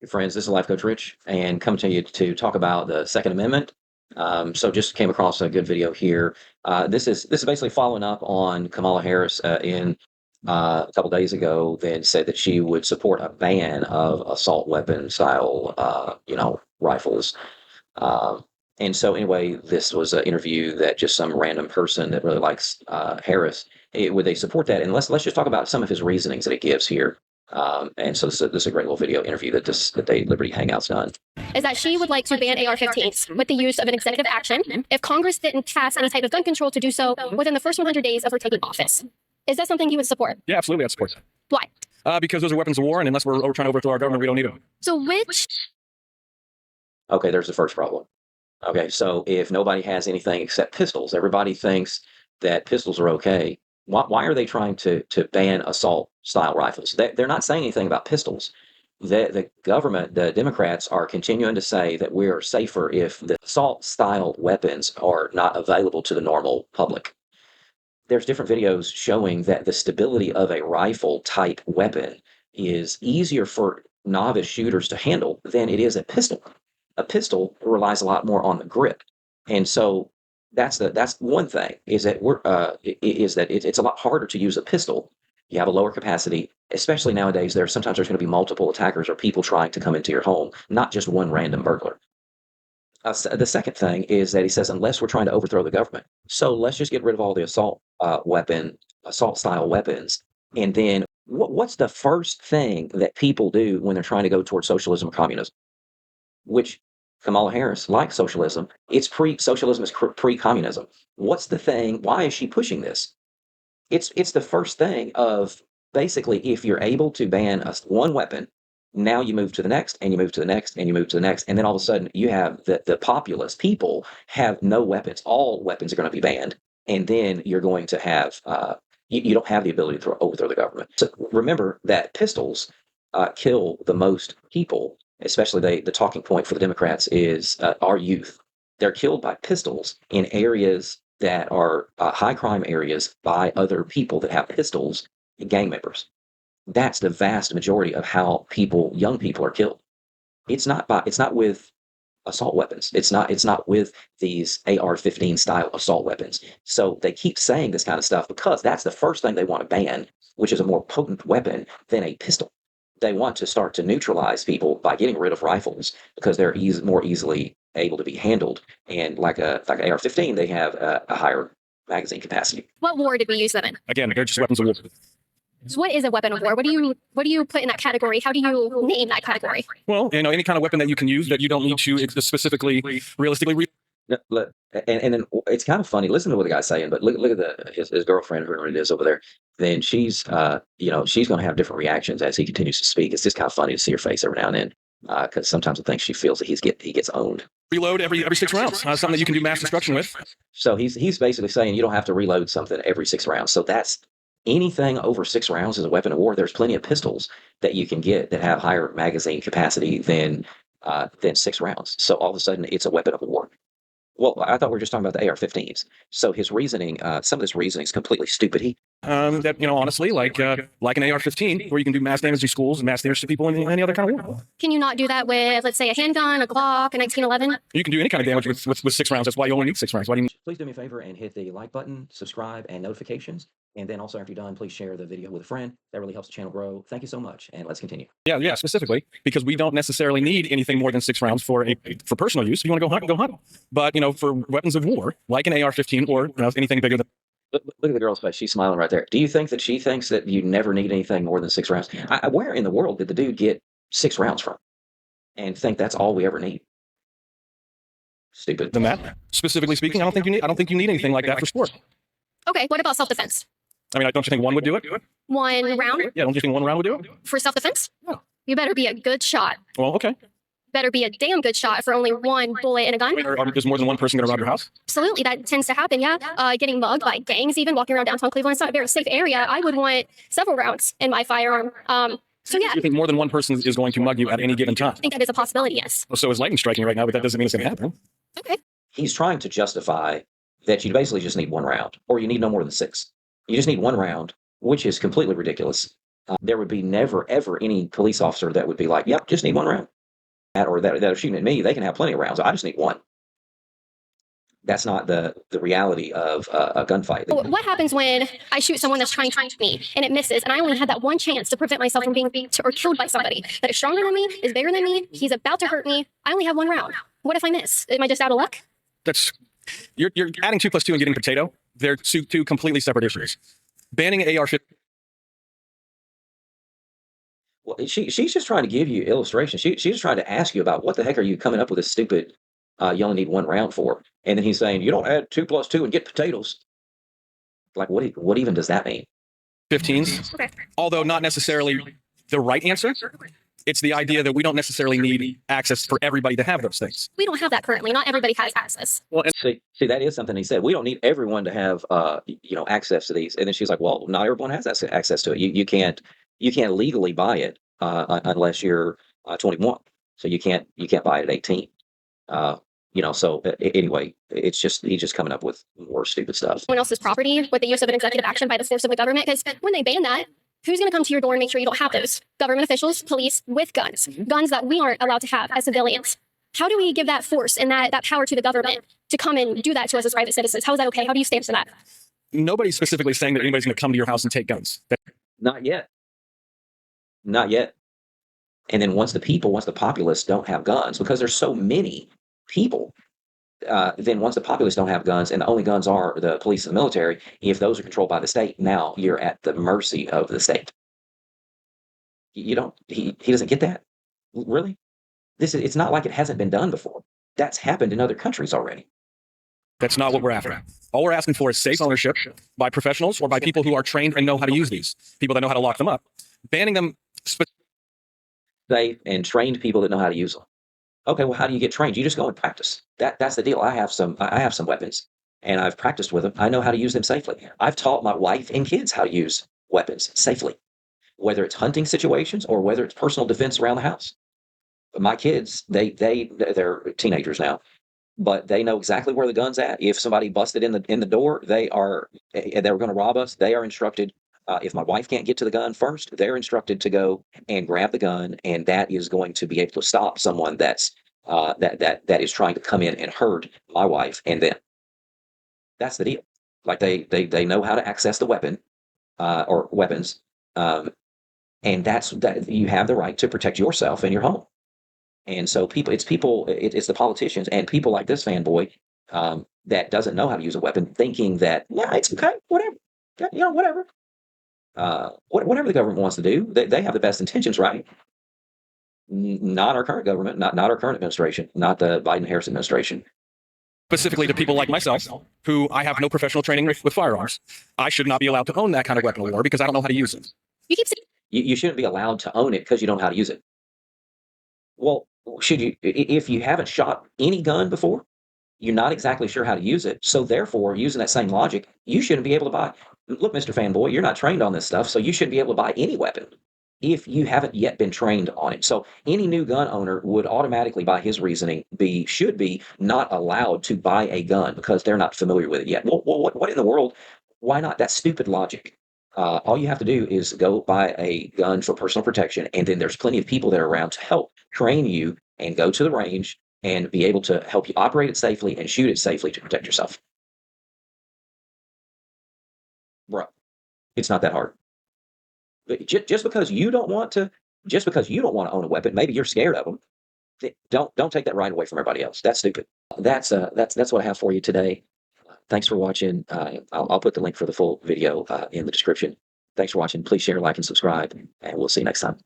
Friends, this is Life Coach Rich, and coming to you to talk about the Second Amendment. So just came across a good video here. This is basically following up on Kamala Harris in a couple days ago. That said that she would support a ban of assault weapon style, rifles. And so anyway, this was an interview that just some random person that really likes Harris. Would they support that? And let's just talk about some of his reasonings that it gives here. And so this is a great little video interview that they Liberty Hangout's done. Is that she would like to ban AR-15s with the use of an executive action if Congress didn't pass any type of gun control to do so within the first 100 days of her taking office. Is that something you would support? Yeah, absolutely, I'd support that. Why? Because those are weapons of war, and unless we're trying to overthrow our government, we don't need them. So which... Okay, there's the first problem. Okay, so if nobody has anything except pistols, everybody thinks that pistols are okay. Why are they trying to ban assault-style rifles? They're not saying anything about pistols. The government, the Democrats, are continuing to say that we're safer if the assault-style weapons are not available to the normal public. There's different videos showing that the stability of a rifle-type weapon is easier for novice shooters to handle than it is a pistol. A pistol relies a lot more on the grip, and so that's one thing is that it's a lot harder to use a pistol. You have a lower capacity, especially nowadays. Sometimes there's going to be multiple attackers or people trying to come into your home, not just one random burglar. The second thing is that he says unless we're trying to overthrow the government, so let's just get rid of all the assault style weapons, and then what's the first thing that people do when they're trying to go towards socialism or communism? Which Kamala Harris likes socialism. Socialism is pre-communism. What's the thing? Why is she pushing this? It's the first thing of basically if you're able to ban one weapon, now you move to the next, and you move to the next, and you move to the next, and then all of a sudden you have the populace people have no weapons. All weapons are going to be banned, and then you're going to have you don't have the ability to overthrow the government. So remember that pistols kill the most people. Especially the talking point for the Democrats is our youth. They're killed by pistols in areas that are high crime areas by other people that have pistols, gang members. That's the vast majority of how young people are killed. It's not with assault weapons. It's not with these AR-15 style assault weapons. So they keep saying this kind of stuff because that's the first thing they want to ban, which is a more potent weapon than a pistol. They want to start to neutralize people by getting rid of rifles because they're more easily able to be handled. And like an AR-15, they have a higher magazine capacity. What war did we use them in? Again, they're just weapons of war. So what is a weapon of war? What do you put in that category? How do you name that category? Well, any kind of weapon that you can use that you don't need to specifically, realistically. And then it's kind of funny. Listen to what the guy's saying, but look at his girlfriend, whoever it is over there. Then she's she's going to have different reactions as he continues to speak. It's just kind of funny to see her face every now and then because sometimes I think she feels that he gets owned. Reload every 6 rounds. Something that you can do mass destruction with. So he's basically saying you don't have to reload something every 6 rounds. So that's anything over 6 rounds is a weapon of war. There's plenty of pistols that you can get that have higher magazine capacity than 6 rounds. So all of a sudden it's a weapon of war. Well, I thought we were just talking about the AR-15s. So his reasoning, some of this reasoning is completely stupid. Honestly, like an AR-15, where you can do mass damage to schools and mass damage to people in any other kind of war. Can you not do that with, let's say, a handgun, a Glock, a 1911? You can do any kind of damage with 6 rounds. That's why you only need 6 rounds. Please do me a favor and hit the like button, subscribe, and notifications. And then also, after you're done, please share the video with a friend. That really helps the channel grow. Thank you so much, and let's continue. Yeah, specifically, because we don't necessarily need anything more than 6 rounds for personal use. If you want to go hunt. But, for weapons of war, like an AR-15 or anything bigger than... Look at the girl's face. She's smiling right there. Do you think that she thinks that you never need anything more than 6 rounds? Where in the world did the dude get 6 rounds from and think that's all we ever need? Stupid. Than that, specifically speaking, I don't think you need anything like that for sport. Okay, what about self-defense? I mean, don't you think one would do it? 1 round? Yeah, don't you think 1 round would do it? For self-defense? Yeah. You better be a good shot. Well, okay. Better be a damn good shot for only 1 bullet in a gun. There's more than one person going to rob your house? Absolutely, that tends to happen, yeah. Getting mugged by gangs, even walking around downtown Cleveland. It's not a very safe area. I would want several rounds in my firearm. So yeah. You think more than one person is going to mug you at any given time? I think that is a possibility, yes. Well, so is lightning striking right now, but that doesn't mean it's going to happen. Okay. He's trying to justify that you basically just need 1 round, or you need no more than 6. You just need 1 round, which is completely ridiculous. There would be never, ever any police officer that would be like, yep, just need one round. Or that are shooting at me, they can have plenty of rounds. I just need one. That's not the reality of a gunfight. What happens when I shoot someone that's trying to shoot me and it misses, and I only had that one chance to prevent myself from being beat or killed by somebody that is stronger than me, is bigger than me, he's about to hurt me. I only have one round. What if I miss? Am I just out of luck? That's you're adding 2 + 2 and getting potato. They're two completely separate issues. Banning AR-15. Well, she's just trying to give you illustration. She's just trying to ask you about what the heck are you coming up with this stupid, you only need one round for. And then he's saying, you don't add 2 + 2 and get potatoes. Like, what even does that mean? 15s, Okay. although not necessarily the right answer. It's the idea that we don't necessarily need access for everybody to have those things. We don't have that currently. Not everybody has access. Well, and See, that is something he said. We don't need everyone to have, access to these. And then she's like, well, not everyone has access to it. You can't legally buy it unless you're 21. So you can't buy it at 18. Anyway, it's just he's just coming up with more stupid stuff. Someone else's property with the use of an executive action by the force of the government. Because when they ban that, who's going to come to your door and make sure you don't have those? Government officials, police with guns, guns that we aren't allowed to have as civilians. How do we give that force and that power to the government to come and do that to us as private citizens? How is that okay? How do you stand for that? nobody's specifically saying that anybody's going to come to your house and take guns. Not yet. Not yet. And then once the populace don't have guns, because there's so many people, then once the populace don't have guns, and the only guns are the police and the military, if those are controlled by the state, now you're at the mercy of the state. He doesn't get that? Really? It's not like it hasn't been done before. That's happened in other countries already. That's not what we're after. All we're asking for is safe ownership by professionals or by people who are trained and know how to use these, people that know how to lock them up. Banning them. Safe and trained people that know how to use them. Okay, well, how do you get trained? You just go and practice. That's the deal. I have some weapons, and I've practiced with them. I know how to use them safely. I've taught my wife and kids how to use weapons safely, whether it's hunting situations or whether it's personal defense around the house. My kids, they're teenagers now, but they know exactly where the gun's at. If somebody busted in the door, they were going to rob us. They are instructed. If my wife can't get to the gun first, they're instructed to go and grab the gun, and that is going to be able to stop someone that is trying to come in and hurt my wife and them. That's the deal. Like they know how to access the weapon or weapons, and that you have the right to protect yourself and your home. And so it's the politicians and people like this fanboy that doesn't know how to use a weapon, thinking that it's okay, whatever, whatever. Whatever the government wants to do, they have the best intentions, right? Not our current government, not our current administration, not the Biden-Harris administration. Specifically to people like myself, who I have no professional training with firearms. I should not be allowed to own that kind of weapon of war because I don't know how to use it. You keep saying You shouldn't be allowed to own it because you don't know how to use it. Well, should you? If you haven't shot any gun before, you're not exactly sure how to use it. So therefore, using that same logic, you shouldn't be able to buy. Look, Mr. Fanboy, you're not trained on this stuff, so you shouldn't be able to buy any weapon if you haven't yet been trained on it. So any new gun owner would automatically, by his reasoning, should be not allowed to buy a gun because they're not familiar with it yet. Well, what in the world? Why not? That's stupid logic. All you have to do is go buy a gun for personal protection, and then there's plenty of people that are around to help train you and go to the range and be able to help you operate it safely and shoot it safely to protect yourself. Bro, it's not that hard. But just because you don't want to own a weapon, maybe you're scared of them. Don't take that right away from everybody else. That's stupid. That's what I have for you today. Thanks for watching. I'll put the link for the full video in the description. Thanks for watching. Please share, like, and subscribe, and we'll see you next time.